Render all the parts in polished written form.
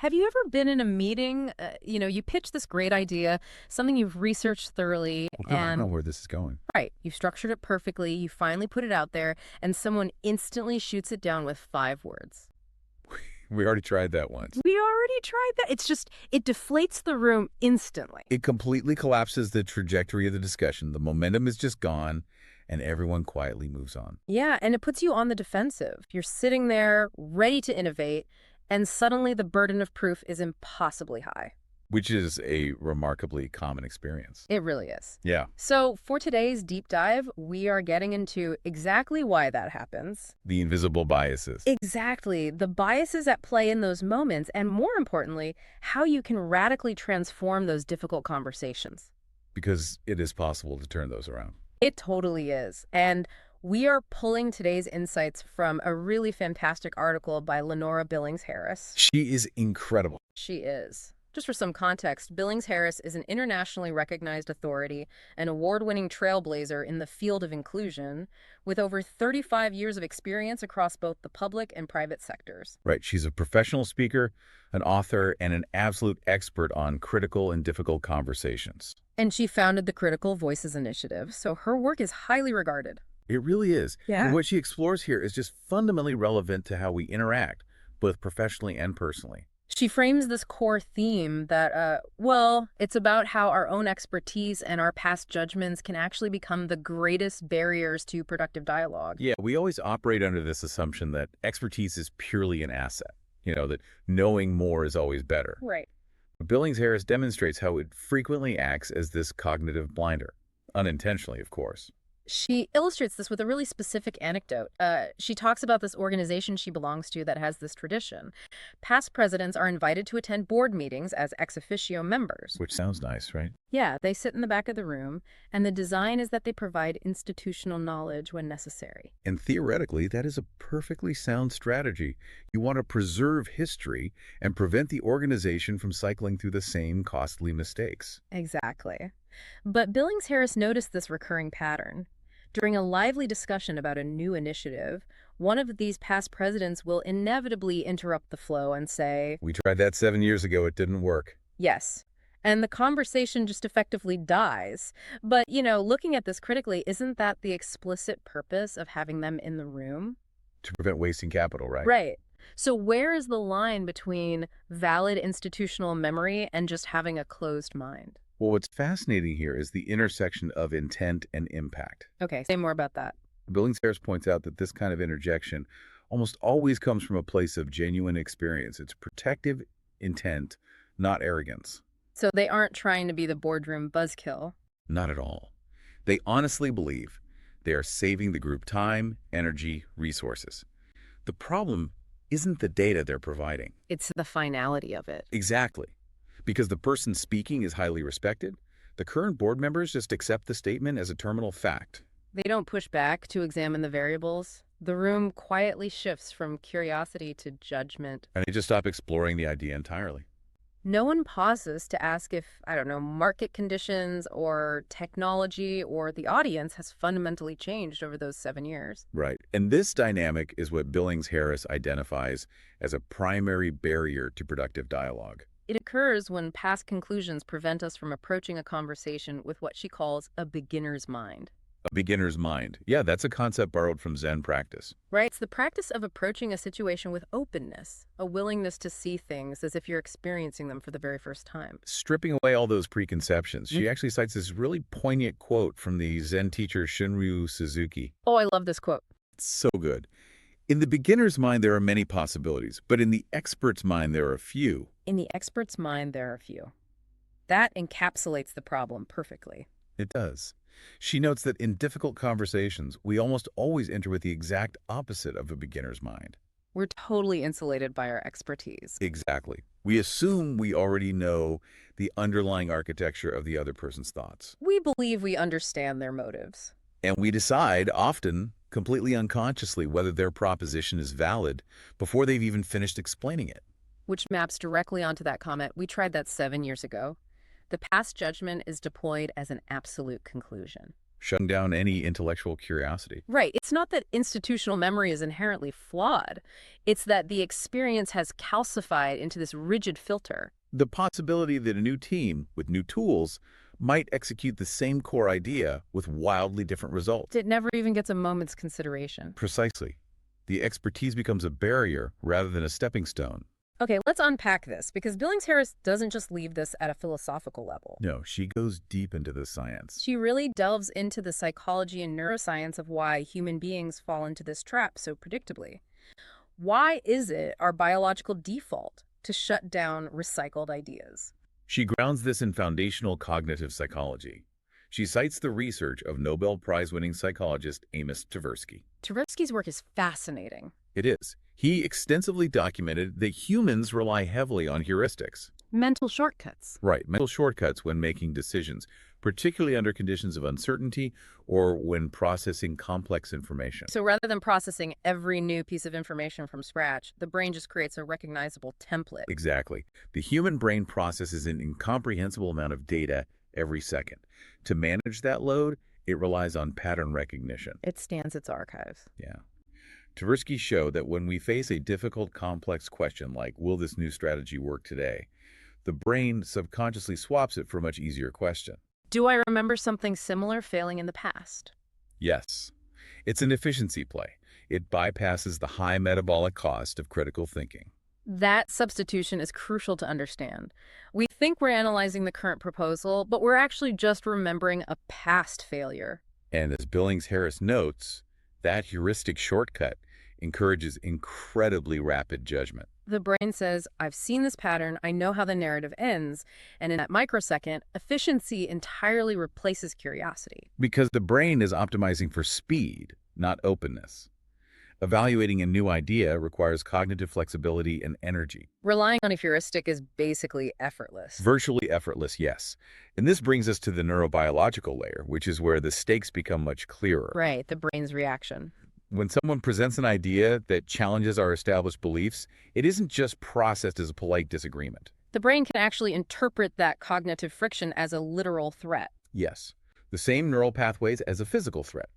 Have you ever been in a meeting, you pitch this great idea, something you've researched thoroughly, Well, no, I know and where this is going. right, you've structured it perfectly, you finally put it out there, and someone instantly shoots it down with 5 words. We already tried that once. We already tried that. It deflates the room instantly. It completely collapses the trajectory of the discussion. The momentum is just gone, and everyone quietly moves on. Yeah, and it puts you on the defensive. You're sitting there, ready to innovate, and suddenly the burden of proof is impossibly high. Which is a remarkably common experience. It really is. Yeah. So for today's deep dive, we are getting into exactly why that happens. The invisible biases. Exactly. The biases at play in those moments, and more importantly, how you can radically transform those difficult conversations. Because it is possible to turn those around. It totally is. And we are pulling today's insights from a really fantastic article by Lenora Billings-Harris. She is incredible. She is. Just for some context, Billings-Harris is an internationally recognized authority, an award-winning trailblazer in the field of inclusion, with over 35 years of experience across both the public and private sectors. Right. She's a professional speaker, an author, and an absolute expert on critical and difficult conversations. And she founded the Critical Voices Initiative, so her work is highly regarded. It really is. Yeah. And what she explores here is just fundamentally relevant to how we interact, both professionally and personally. She frames this core theme that, it's about how our own expertise and our past judgments can actually become the greatest barriers to productive dialogue. Yeah, we always operate under this assumption that expertise is purely an asset, that knowing more is always better. Right. Billings-Harris demonstrates how it frequently acts as this cognitive blinder, unintentionally, of course. She illustrates this with a really specific anecdote. She talks about this organization she belongs to that has this tradition. Past presidents are invited to attend board meetings as ex officio members. Which sounds nice, right? Yeah, they sit in the back of the room, and the design is that they provide institutional knowledge when necessary. And theoretically, that is a perfectly sound strategy. You want to preserve history and prevent the organization from cycling through the same costly mistakes. Exactly. But Billings-Harris noticed this recurring pattern. During a lively discussion about a new initiative, one of these past presidents will inevitably interrupt the flow and say, We tried that 7 years ago. It didn't work. yes. And the conversation just effectively dies. But, looking at this critically, isn't that the explicit purpose of having them in the room? To prevent wasting capital, right? Right. So where is the line between valid institutional memory and just having a closed mind? Well, what's fascinating here is the intersection of intent and impact. Okay, say more about that. Billings-Harris points out that this kind of interjection almost always comes from a place of genuine experience. It's protective intent, not arrogance. So they aren't trying to be the boardroom buzzkill. Not at all. They honestly believe they are saving the group time, energy, resources. The problem isn't the data they're providing. It's the finality of it. Exactly. Because the person speaking is highly respected, the current board members just accept the statement as a terminal fact. They don't push back to examine the variables. The room quietly shifts from curiosity to judgment. And they just stop exploring the idea entirely. No one pauses to ask if, market conditions or technology or the audience has fundamentally changed over those 7 years. Right. And this dynamic is what Billings-Harris identifies as a primary barrier to productive dialogue. It occurs when past conclusions prevent us from approaching a conversation with what she calls a beginner's mind. A beginner's mind. Yeah, that's a concept borrowed from Zen practice. Right? It's the practice of approaching a situation with openness, a willingness to see things as if you're experiencing them for the very first time. Stripping away all those preconceptions, she actually cites this really poignant quote from the Zen teacher Shunryu Suzuki. Oh, I love this quote. It's so good. In the beginner's mind, there are many possibilities, but in the expert's mind, there are few. In the expert's mind, there are few. That encapsulates the problem perfectly. It does. She notes that in difficult conversations, we almost always enter with the exact opposite of a beginner's mind. We're totally insulated by our expertise. Exactly. We assume we already know the underlying architecture of the other person's thoughts. We believe we understand their motives. And we decide, often completely unconsciously, whether their proposition is valid before they've even finished explaining it. Which maps directly onto that comment. We tried that 7 years ago. The past judgment is deployed as an absolute conclusion. shutting down any intellectual curiosity. Right. It's not that institutional memory is inherently flawed. It's that the experience has calcified into this rigid filter. The possibility that a new team with new tools might execute the same core idea with wildly different results. It never even gets a moment's consideration. Precisely. The expertise becomes a barrier rather than a stepping stone. Okay, let's unpack this, because Billings-Harris doesn't just leave this at a philosophical level. No, she goes deep into the science. She really delves into the psychology and neuroscience of why human beings fall into this trap so predictably. Why is it our biological default to shut down recycled ideas? She grounds this in foundational cognitive psychology. She cites the research of Nobel Prize-winning psychologist Amos Tversky. Tversky's work is fascinating. It is. He extensively documented that humans rely heavily on heuristics. Mental shortcuts. Right, mental shortcuts when making decisions, particularly under conditions of uncertainty or when processing complex information. So rather than processing every new piece of information from scratch, the brain just creates a recognizable template. Exactly. The human brain processes an incomprehensible amount of data every second. To manage that load, it relies on pattern recognition. It scans its archives. Yeah. Tversky showed that when we face a difficult, complex question like, will this new strategy work today? The brain subconsciously swaps it for a much easier question. Do I remember something similar failing in the past? Yes. It's an efficiency play. It bypasses the high metabolic cost of critical thinking. That substitution is crucial to understand. We think we're analyzing the current proposal, but we're actually just remembering a past failure. And as Billings-Harris notes, that heuristic shortcut encourages incredibly rapid judgment. The brain says, I've seen this pattern, I know how the narrative ends, and in that microsecond, efficiency entirely replaces curiosity. Because the brain is optimizing for speed, not openness. Evaluating a new idea requires cognitive flexibility and energy. Relying on a heuristic is basically effortless. Virtually effortless, yes. And this brings us to the neurobiological layer, which is where the stakes become much clearer. Right, the brain's reaction. When someone presents an idea that challenges our established beliefs, it isn't just processed as a polite disagreement. The brain can actually interpret that cognitive friction as a literal threat. Yes, the same neural pathways as a physical threat.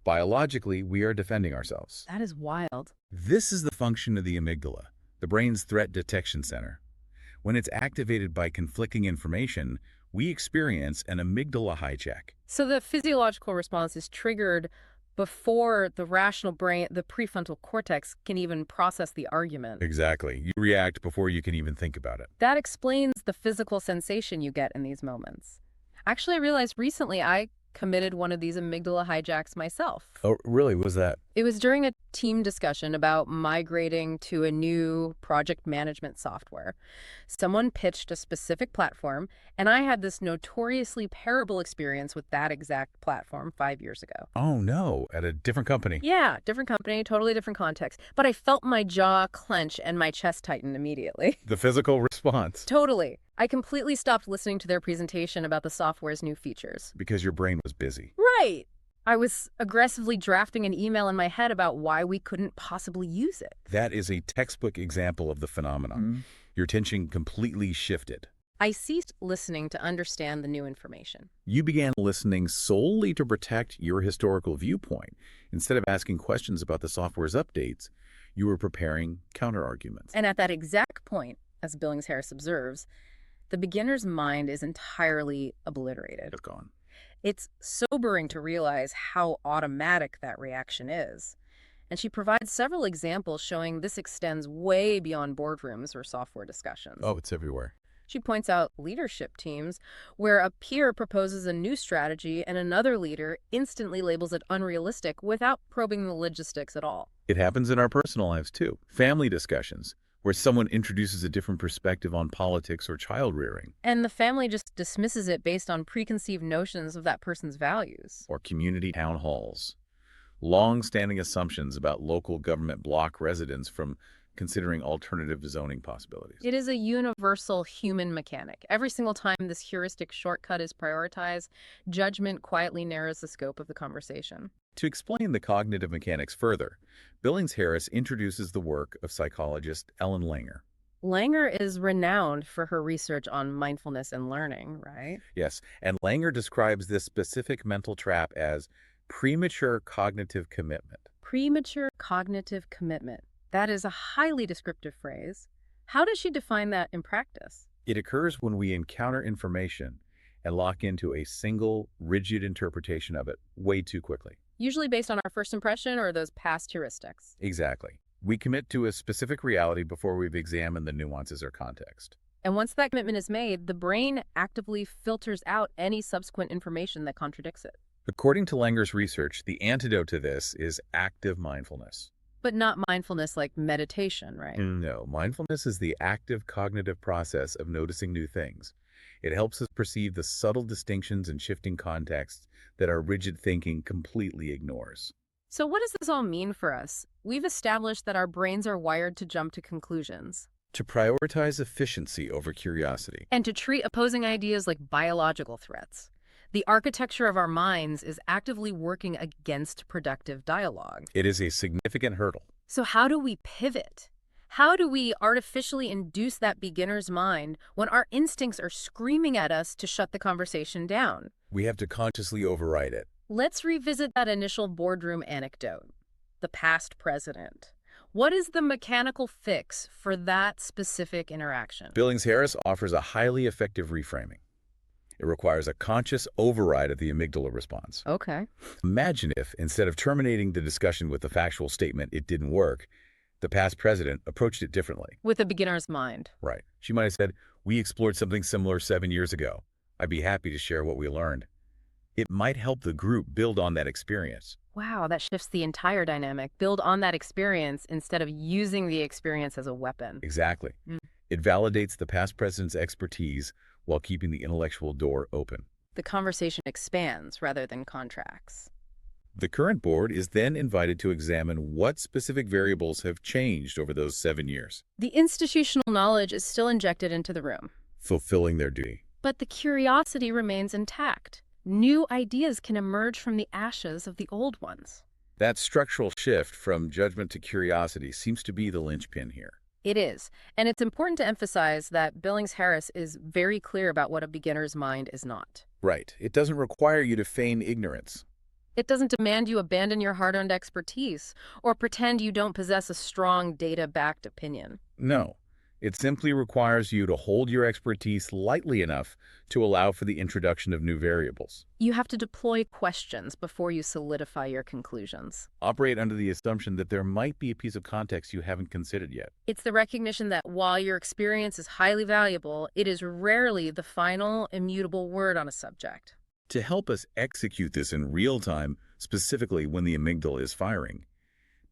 Biologically, we are defending ourselves. That is wild. This is the function of the amygdala, the brain's threat detection center. When it's activated by conflicting information, we experience an amygdala hijack. So the physiological response is triggered before the rational brain, the prefrontal cortex, can even process the argument. Exactly. You react before you can even think about it. That explains the physical sensation you get in these moments. Actually, I realized recently I committed one of these amygdala hijacks myself. Oh, really? What was that? It was during a team discussion about migrating to a new project management software. Someone pitched a specific platform, and I had this notoriously terrible experience with that exact platform 5 years ago. Oh, no. At a different company. Yeah, different company, totally different context. But I felt my jaw clench and my chest tighten immediately. The physical response. Totally. I completely stopped listening to their presentation about the software's new features. Because your brain was busy. Right. I was aggressively drafting an email in my head about why we couldn't possibly use it. That is a textbook example of the phenomenon. Your attention completely shifted. I ceased listening to understand the new information. You began listening solely to protect your historical viewpoint. Instead of asking questions about the software's updates, you were preparing counterarguments. And at that exact point, as Billings-Harris observes, the beginner's mind is entirely obliterated. It's gone. It's sobering to realize how automatic that reaction is. And she provides several examples showing this extends way beyond boardrooms or software discussions. Oh, it's everywhere. She points out leadership teams where a peer proposes a new strategy and another leader instantly labels it unrealistic without probing the logistics at all. It happens in our personal lives, too. Family discussions, where someone introduces a different perspective on politics or child rearing. And the family just dismisses it based on preconceived notions of that person's values. Or community town halls. Long-standing assumptions about local government block residents from considering alternative zoning possibilities. It is a universal human mechanic. Every single time this heuristic shortcut is prioritized, judgment quietly narrows the scope of the conversation. To explain the cognitive mechanics further, Billings-Harris introduces the work of psychologist Ellen Langer. Langer is renowned for her research on mindfulness and learning, right? Yes, and Langer describes this specific mental trap as premature cognitive commitment. Premature cognitive commitment. That is a highly descriptive phrase. How does she define that in practice? It occurs when we encounter information and lock into a single, rigid interpretation of it way too quickly. Usually based on our first impression or those past heuristics. Exactly. We commit to a specific reality before we've examined the nuances or context. And once that commitment is made, the brain actively filters out any subsequent information that contradicts it. According to Langer's research, the antidote to this is active mindfulness. But not mindfulness like meditation, right? No, mindfulness is the active cognitive process of noticing new things. It helps us perceive the subtle distinctions and shifting contexts that our rigid thinking completely ignores. So what does this all mean for us? We've established that our brains are wired to jump to conclusions To prioritize efficiency over curiosity. and to treat opposing ideas like biological threats. The architecture of our minds is actively working against productive dialogue. It is a significant hurdle. So how do we pivot? How do we artificially induce that beginner's mind when our instincts are screaming at us to shut the conversation down? We have to consciously override it. Let's revisit that initial boardroom anecdote. The past president. What is the mechanical fix for that specific interaction? Billings-Harris offers a highly effective reframing. It requires a conscious override of the amygdala response. Okay. Imagine if, instead of terminating the discussion with the factual statement, "it didn't work," the past president approached it differently. With a beginner's mind. Right. She might have said, "We explored something similar 7 years ago. I'd be happy to share what we learned." It might help the group build on that experience. Wow, that shifts the entire dynamic. Build on that experience instead of using the experience as a weapon. Exactly. Mm. It validates the past president's expertise while keeping the intellectual door open. The conversation expands rather than contracts. The current board is then invited to examine what specific variables have changed over those 7 years, The institutional knowledge is still injected into the room, fulfilling their duty. but the curiosity remains intact. New ideas can emerge from the ashes of the old ones. That structural shift from judgment to curiosity seems to be the linchpin here. It is, and it's important to emphasize that Billings-Harris is very clear about what a beginner's mind is not. Right. It doesn't require you to feign ignorance. It doesn't demand you abandon your hard-earned expertise or pretend you don't possess a strong data-backed opinion. No. It simply requires you to hold your expertise lightly enough to allow for the introduction of new variables. You have to deploy questions before you solidify your conclusions. Operate under the assumption that there might be a piece of context you haven't considered yet. It's the recognition that while your experience is highly valuable, it is rarely the final, immutable word on a subject. To help us execute this in real time, specifically when the amygdala is firing,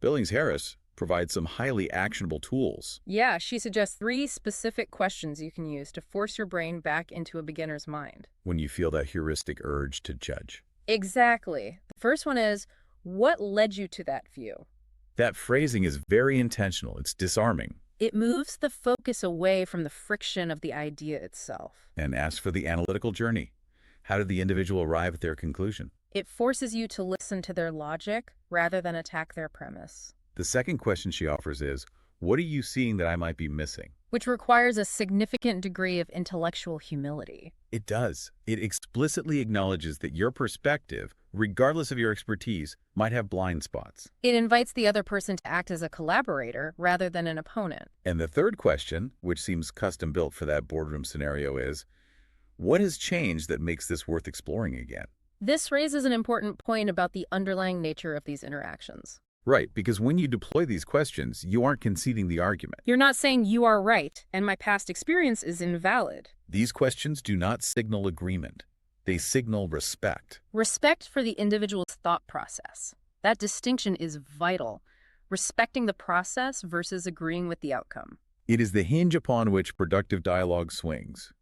Billings-Harris provides some highly actionable tools. Yeah, she suggests 3 specific questions you can use to force your brain back into a beginner's mind. When you feel that heuristic urge to judge. Exactly. The first one is, what led you to that view? That phrasing is very intentional. It's disarming. It moves the focus away from the friction of the idea itself. And ask for the analytical journey. How did the individual arrive at their conclusion? It forces you to listen to their logic rather than attack their premise. The second question she offers is, what are you seeing that I might be missing? Which requires a significant degree of intellectual humility. It does. It explicitly acknowledges that your perspective, regardless of your expertise, might have blind spots. It invites the other person to act as a collaborator rather than an opponent. And the third question, which seems custom built for that boardroom scenario, is, what has changed that makes this worth exploring again? This raises an important point about the underlying nature of these interactions. Right, because when you deploy these questions, you aren't conceding the argument. You're not saying you are right and my past experience is invalid. These questions do not signal agreement. They signal respect. Respect for the individual's thought process. That distinction is vital. Respecting the process versus agreeing with the outcome. It is the hinge upon which productive dialogue swings.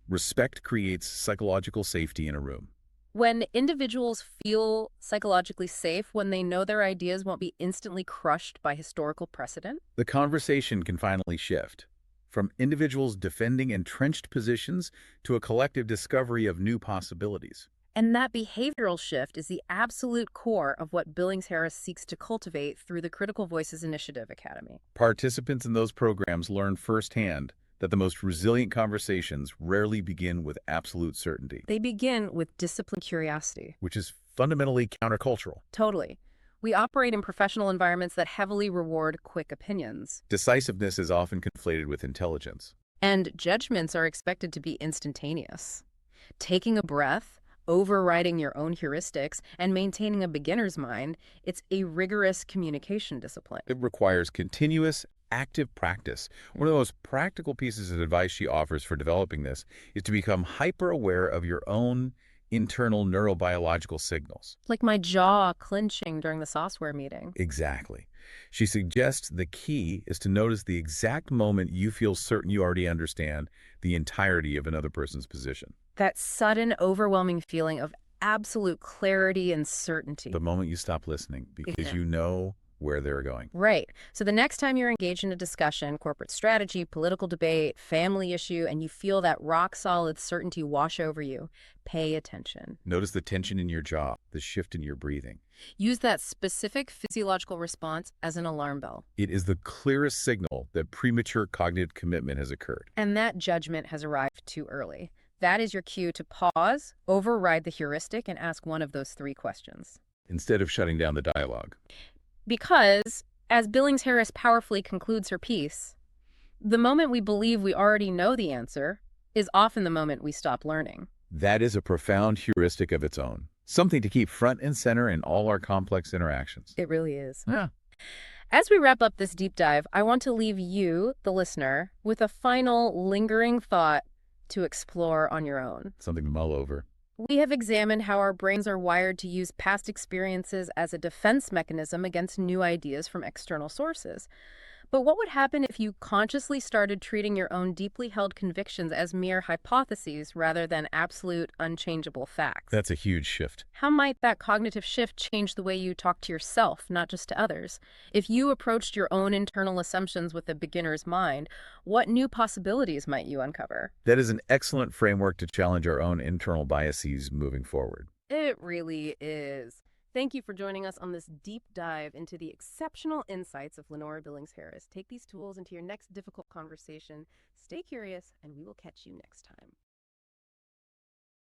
Respect creates psychological safety in a room. When individuals feel psychologically safe, when they know their ideas won't be instantly crushed by historical precedent, The conversation can finally shift from individuals defending entrenched positions to a collective discovery of new possibilities. And that behavioral shift is the absolute core of what Billings-Harris seeks to cultivate through the Critical Voices Initiative Academy. Participants in those programs learn firsthand that the most resilient conversations rarely begin with absolute certainty, They begin with disciplined curiosity. which is fundamentally countercultural. Totally. We operate in professional environments that heavily reward quick opinions. Decisiveness is often conflated with intelligence. And judgments are expected to be instantaneous. Taking a breath, overriding your own heuristics, and maintaining a beginner's mind, it's a rigorous communication discipline. It requires continuous, active practice. One of the most practical pieces of advice she offers for developing this is to become hyper-aware of your own internal neurobiological signals. Like my jaw clenching during the software meeting. Exactly. She suggests the key is to notice the exact moment you feel certain you already understand the entirety of another person's position. That sudden, overwhelming feeling of absolute clarity and certainty. The moment you stop listening because Yeah. you know where they're going. Right. So the next time you're engaged in a discussion, corporate strategy, political debate, family issue, and you feel that rock-solid certainty wash over you, pay attention. Notice the tension in your jaw, the shift in your breathing. Use that specific physiological response as an alarm bell. It is the clearest signal that premature cognitive commitment has occurred. And that judgment has arrived too early. That is your cue to pause, override the heuristic, and ask one of those three questions. Instead of shutting down the dialogue. Because, as Billings-Harris powerfully concludes her piece, the moment we believe we already know the answer is often the moment we stop learning. That is a profound heuristic of its own. Something to keep front and center in all our complex interactions. It really is. Yeah. As we wrap up this deep dive, I want to leave you, the listener, with a final lingering thought to explore on your own. Something to mull over. We have examined how our brains are wired to use past experiences as a defense mechanism against new ideas from external sources. But what would happen if you consciously started treating your own deeply held convictions as mere hypotheses rather than absolute, unchangeable facts? That's a huge shift. How might that cognitive shift change the way you talk to yourself, not just to others? If you approached your own internal assumptions with a beginner's mind, what new possibilities might you uncover? That is an excellent framework to challenge our own internal biases moving forward. It really is. Thank you for joining us on this deep dive into the exceptional insights of Lenora Billings-Harris. Take these tools into your next difficult conversation. Stay curious, and we will catch you next time.